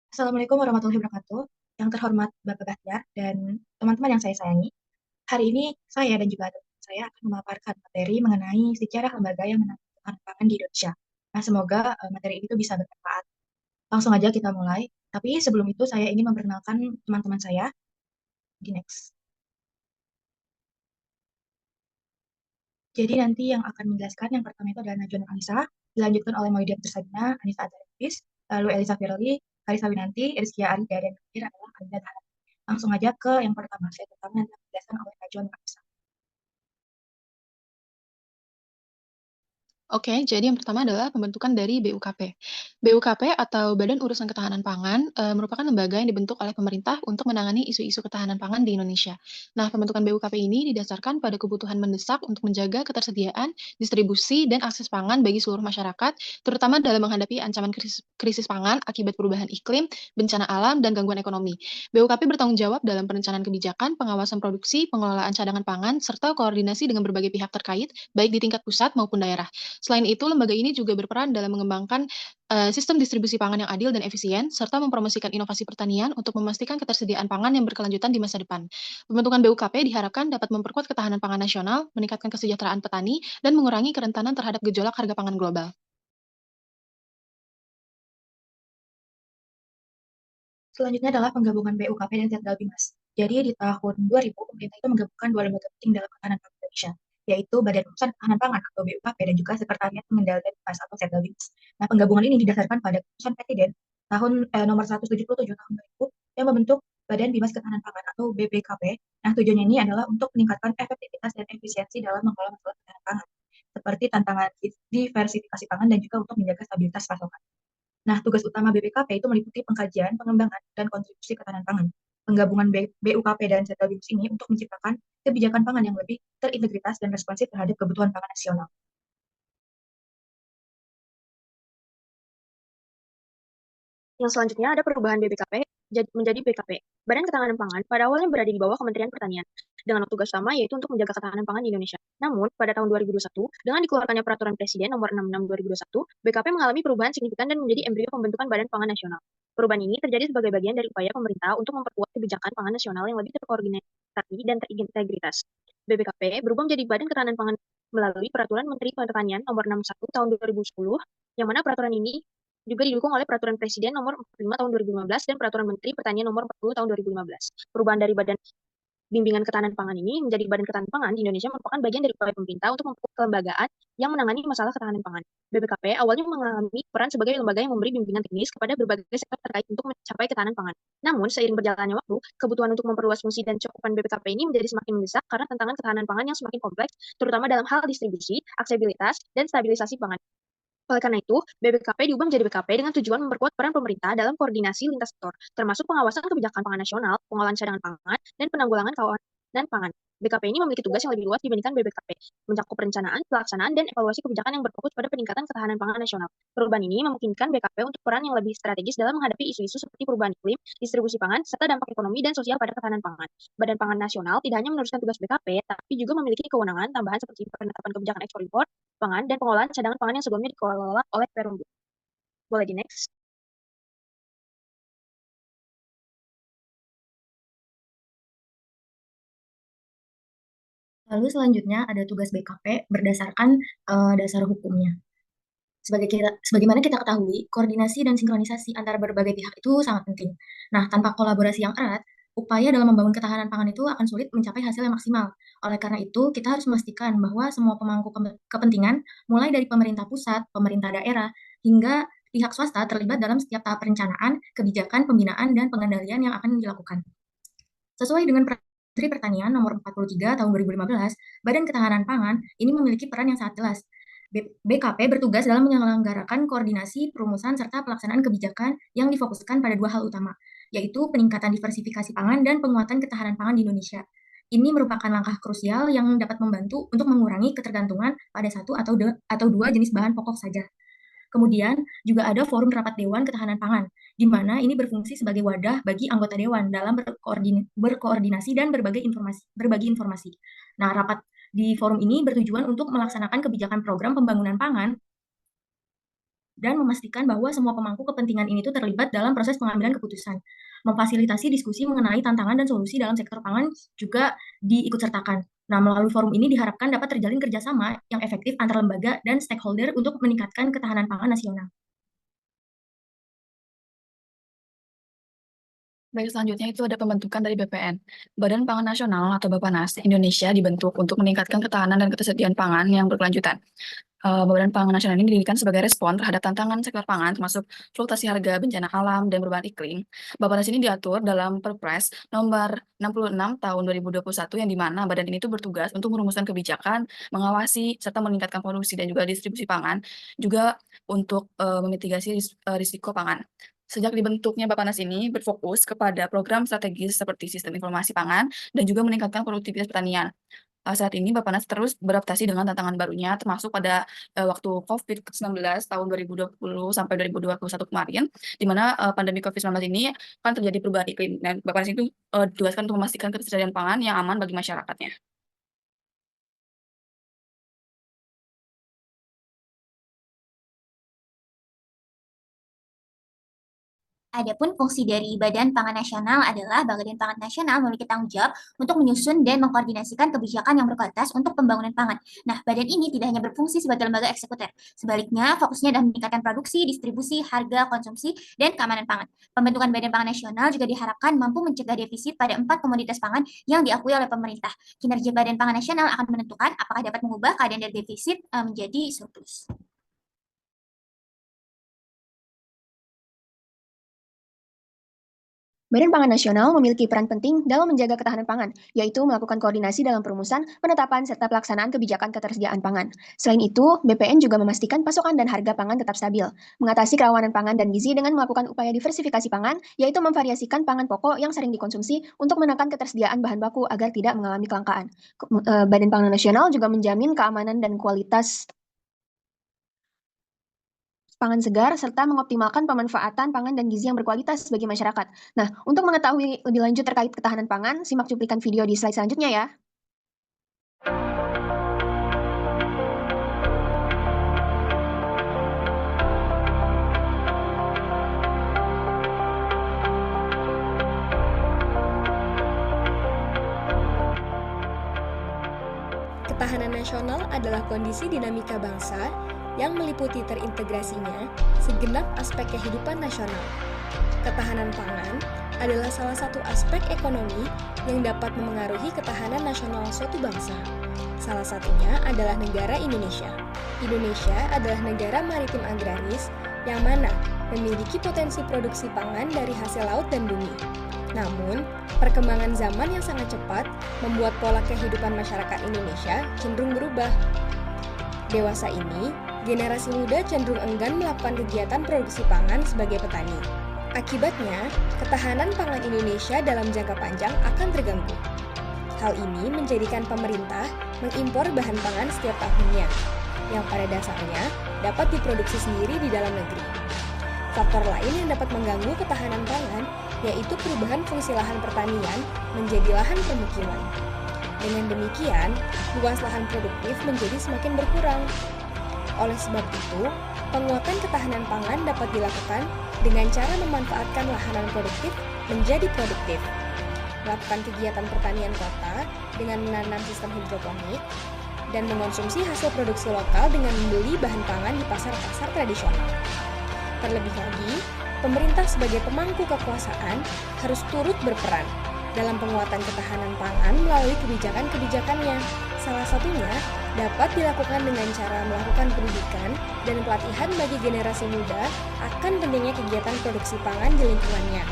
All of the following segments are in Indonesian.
Assalamualaikum warahmatullahi wabarakatuh. Yang terhormat Bapak Bahtiar dan teman-teman yang saya sayangi, hari ini saya dan juga teman saya akan memaparkan materi mengenai sejarah lembaga yang menangani ketahanan pangan di Indonesia. Nah, semoga materi itu bisa bermanfaat. Langsung aja kita mulai. Tapi sebelum itu saya ingin memperkenalkan teman-teman saya di next. Jadi nanti yang akan menjelaskan yang pertama itu adalah Najwa Nur Alisa, dilanjutkan oleh Maudy Abdursabina, Anissa Azharifis, lalu Elisa Firly, Karissa Winanti, Rizkia Arida, dan terakhir adalah Alida Tahar. Langsung aja ke yang pertama, saya pertama nanti akan dijelaskan oleh Najwa Nur Alisa. Oke, jadi yang pertama adalah pembentukan dari BUKP. BUKP atau Badan Urusan Ketahanan Pangan merupakan lembaga yang dibentuk oleh pemerintah untuk menangani isu-isu ketahanan pangan di Indonesia. Nah, pembentukan BUKP ini didasarkan pada kebutuhan mendesak untuk menjaga ketersediaan, distribusi, dan akses pangan bagi seluruh masyarakat, terutama dalam menghadapi ancaman krisis pangan akibat perubahan iklim, bencana alam, dan gangguan ekonomi. BUKP bertanggung jawab dalam perencanaan kebijakan, pengawasan produksi, pengelolaan cadangan pangan, serta koordinasi dengan berbagai pihak terkait, baik di tingkat pusat maupun daerah. Selain itu, lembaga ini juga berperan dalam mengembangkan sistem distribusi pangan yang adil dan efisien, serta mempromosikan inovasi pertanian untuk memastikan ketersediaan pangan yang berkelanjutan di masa depan. Pembentukan BUKP diharapkan dapat memperkuat ketahanan pangan nasional, meningkatkan kesejahteraan petani, dan mengurangi kerentanan terhadap gejolak harga pangan global. Selanjutnya adalah penggabungan BUKP dan Zetdal Bimas. Jadi di tahun 2000, pemerintah itu menggabungkan dua lembaga penting dalam ketahanan pangan Indonesia, yaitu Badan Urusan Ketahanan Pangan atau BUKP dan juga Sekretariat Pengendalian Bimas atau Zetdal Bimas. Nah, penggabungan ini didasarkan pada keputusan Presiden tahun nomor 177 tahun 2000 yang membentuk Badan Bimas Ketahanan Pangan atau BBKP. Nah, tujuannya ini adalah untuk meningkatkan efektivitas dan efisiensi dalam mengelola masalah ketahanan pangan, seperti tantangan diversifikasi pangan dan juga untuk menjaga stabilitas pasokan. Nah, tugas utama BPKP itu meliputi pengkajian, pengembangan, dan kontribusi ketahanan pangan. Penggabungan BUKP dan Zetadibus ini untuk menciptakan kebijakan pangan yang lebih terintegritas dan responsif terhadap kebutuhan pangan nasional. Yang selanjutnya ada perubahan BPKP menjadi BKP. Badan Ketahanan Pangan pada awalnya berada di bawah Kementerian Pertanian, dengan tugas utama yaitu untuk menjaga ketahanan pangan di Indonesia. Namun, pada tahun 2021, dengan dikeluarkannya Peraturan Presiden Nomor 66 2021, BKP mengalami perubahan signifikan dan menjadi embrio pembentukan Badan Pangan Nasional. Perubahan ini terjadi sebagai bagian dari upaya pemerintah untuk memperkuat kebijakan pangan nasional yang lebih terkoordinasi dan terintegritas. BPKP berubah menjadi Badan Ketahanan Pangan melalui Peraturan Menteri Pertanian Nomor 61 Tahun 2010, yang mana peraturan ini juga didukung oleh Peraturan Presiden Nomor 45 Tahun 2015 dan Peraturan Menteri Pertanian Nomor 40 Tahun 2015. Perubahan dari Badan Bimbingan Ketahanan Pangan ini menjadi Badan Ketahanan Pangan di Indonesia merupakan bagian dari upaya pemerintah untuk membentuk kelembagaan yang menangani masalah ketahanan pangan. BPKP awalnya mengalami peran sebagai lembaga yang memberi bimbingan teknis kepada berbagai sektor terkait untuk mencapai ketahanan pangan. Namun, seiring berjalannya waktu, kebutuhan untuk memperluas fungsi dan cakupan BPKP ini menjadi semakin mendesak karena tantangan ketahanan pangan yang semakin kompleks, terutama dalam hal distribusi, aksesibilitas, dan stabilisasi pangan. Oleh karena itu, BPKP diubah menjadi BKP dengan tujuan memperkuat peran pemerintah dalam koordinasi lintas sektor, termasuk pengawasan kebijakan pangan nasional, pengolahan cadangan pangan, dan penanggulangan kawanan pangan. BKP ini memiliki tugas yang lebih luas dibandingkan BBKP, mencakup perencanaan, pelaksanaan, dan evaluasi kebijakan yang berfokus pada peningkatan ketahanan pangan nasional. Perubahan ini memungkinkan BKP untuk peran yang lebih strategis dalam menghadapi isu-isu seperti perubahan iklim, distribusi pangan, serta dampak ekonomi dan sosial pada ketahanan pangan. Badan Pangan Nasional tidak hanya meneruskan tugas BKP, tapi juga memiliki kewenangan tambahan seperti penetapan kebijakan ekspor impor, pangan, dan pengolahan cadangan pangan yang sebelumnya dikelola oleh Perum. Boleh di next. Lalu selanjutnya ada tugas BKP berdasarkan dasar hukumnya. Sebagaimana kita ketahui, koordinasi dan sinkronisasi antara berbagai pihak itu sangat penting. Nah, tanpa kolaborasi yang erat, upaya dalam membangun ketahanan pangan itu akan sulit mencapai hasil yang maksimal. Oleh karena itu, kita harus memastikan bahwa semua pemangku kepentingan, mulai dari pemerintah pusat, pemerintah daerah, hingga pihak swasta terlibat dalam setiap tahap perencanaan, kebijakan, pembinaan, dan pengendalian yang akan dilakukan. Sesuai dengan Menteri Pertanian Nomor 43 Tahun 2015, Badan Ketahanan Pangan ini memiliki peran yang sangat jelas. BKP bertugas dalam menyelenggarakan koordinasi, perumusan, serta pelaksanaan kebijakan yang difokuskan pada dua hal utama, yaitu peningkatan diversifikasi pangan dan penguatan ketahanan pangan di Indonesia. Ini merupakan langkah krusial yang dapat membantu untuk mengurangi ketergantungan pada satu atau dua jenis bahan pokok saja. Kemudian juga ada forum rapat Dewan Ketahanan Pangan, di mana ini berfungsi sebagai wadah bagi anggota Dewan dalam berkoordinasi dan berbagi informasi. Nah, rapat di forum ini bertujuan untuk melaksanakan kebijakan program pembangunan pangan dan memastikan bahwa semua pemangku kepentingan ini tuh terlibat dalam proses pengambilan keputusan. Memfasilitasi diskusi mengenai tantangan dan solusi dalam sektor pangan juga diikutsertakan. Nah, melalui forum ini diharapkan dapat terjalin kerjasama yang efektif antar lembaga dan stakeholder untuk meningkatkan ketahanan pangan nasional. Baik, selanjutnya itu ada pembentukan dari BPN. Badan Pangan Nasional atau Bappenas Indonesia dibentuk untuk meningkatkan ketahanan dan ketersediaan pangan yang berkelanjutan. Badan Pangan Nasional ini didirikan sebagai respon terhadap tantangan sektor pangan, termasuk fluktuasi harga, bencana alam, dan perubahan iklim. Bappenas ini diatur dalam Perpres nomor 66 tahun 2021, yang dimana badan ini tuh bertugas untuk merumuskan kebijakan, mengawasi, serta meningkatkan produksi dan juga distribusi pangan, juga untuk memitigasi risiko pangan. Sejak dibentuknya Bappenas ini berfokus kepada program strategis seperti sistem informasi pangan dan juga meningkatkan produktivitas pertanian. Saat ini Bappenas terus beradaptasi dengan tantangan barunya, termasuk pada waktu COVID-19 tahun 2020 sampai 2021 kemarin, di mana pandemi COVID-19 ini kan terjadi perubahan iklim, dan Bappenas itu ditugaskan untuk memastikan ketersediaan pangan yang aman bagi masyarakatnya. Adapun fungsi dari Badan Pangan Nasional adalah Badan Pangan Nasional memiliki tanggung jawab untuk menyusun dan mengkoordinasikan kebijakan yang berkualitas untuk pembangunan pangan. Nah, badan ini tidak hanya berfungsi sebagai lembaga eksekutif. Sebaliknya, fokusnya adalah meningkatkan produksi, distribusi, harga, konsumsi, dan keamanan pangan. Pembentukan Badan Pangan Nasional juga diharapkan mampu mencegah defisit pada 4 komoditas pangan yang diakui oleh pemerintah. Kinerja Badan Pangan Nasional akan menentukan apakah dapat mengubah keadaan dari defisit menjadi surplus. Badan Pangan Nasional memiliki peran penting dalam menjaga ketahanan pangan, yaitu melakukan koordinasi dalam perumusan, penetapan, serta pelaksanaan kebijakan ketersediaan pangan. Selain itu, BPN juga memastikan pasokan dan harga pangan tetap stabil, mengatasi kerawanan pangan dan gizi dengan melakukan upaya diversifikasi pangan, yaitu memvariasikan pangan pokok yang sering dikonsumsi untuk menekan ketersediaan bahan baku agar tidak mengalami kelangkaan. Badan Pangan Nasional juga menjamin keamanan dan kualitas pangan segar, serta mengoptimalkan pemanfaatan pangan dan gizi yang berkualitas bagi masyarakat. Nah, untuk mengetahui lebih lanjut terkait ketahanan pangan, simak cuplikan video di slide selanjutnya ya. Ketahanan nasional adalah kondisi dinamika bangsa yang meliputi terintegrasinya segenap aspek kehidupan nasional. Ketahanan pangan adalah salah satu aspek ekonomi yang dapat memengaruhi ketahanan nasional suatu bangsa. Salah satunya adalah negara Indonesia. Indonesia adalah negara maritim agraris yang mana memiliki potensi produksi pangan dari hasil laut dan bumi. Namun, perkembangan zaman yang sangat cepat membuat pola kehidupan masyarakat Indonesia cenderung berubah. Dewasa ini, generasi muda cenderung enggan melakukan kegiatan produksi pangan sebagai petani. Akibatnya, ketahanan pangan Indonesia dalam jangka panjang akan terganggu. Hal ini menjadikan pemerintah mengimpor bahan pangan setiap tahunnya, yang pada dasarnya dapat diproduksi sendiri di dalam negeri. Faktor lain yang dapat mengganggu ketahanan pangan yaitu perubahan fungsi lahan pertanian menjadi lahan permukiman. Dengan demikian, luas lahan produktif menjadi semakin berkurang. Oleh sebab itu, penguatan ketahanan pangan dapat dilakukan dengan cara memanfaatkan lahan produktif menjadi produktif, melakukan kegiatan pertanian kota dengan menanam sistem hidroponik, dan mengonsumsi hasil produksi lokal dengan membeli bahan pangan di pasar-pasar tradisional. Terlebih lagi, pemerintah sebagai pemangku kekuasaan harus turut berperan dalam penguatan ketahanan pangan melalui kebijakan-kebijakannya. Salah satunya dapat dilakukan dengan cara melakukan pendidikan dan pelatihan bagi generasi muda akan pentingnya kegiatan produksi pangan di lingkungannya,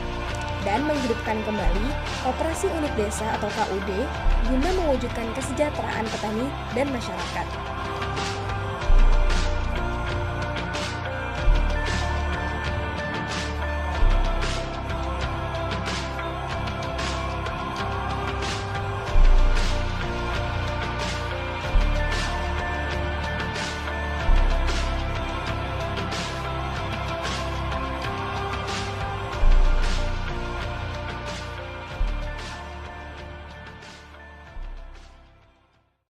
dan menghidupkan kembali operasi unit desa atau KUD guna mewujudkan kesejahteraan petani dan masyarakat.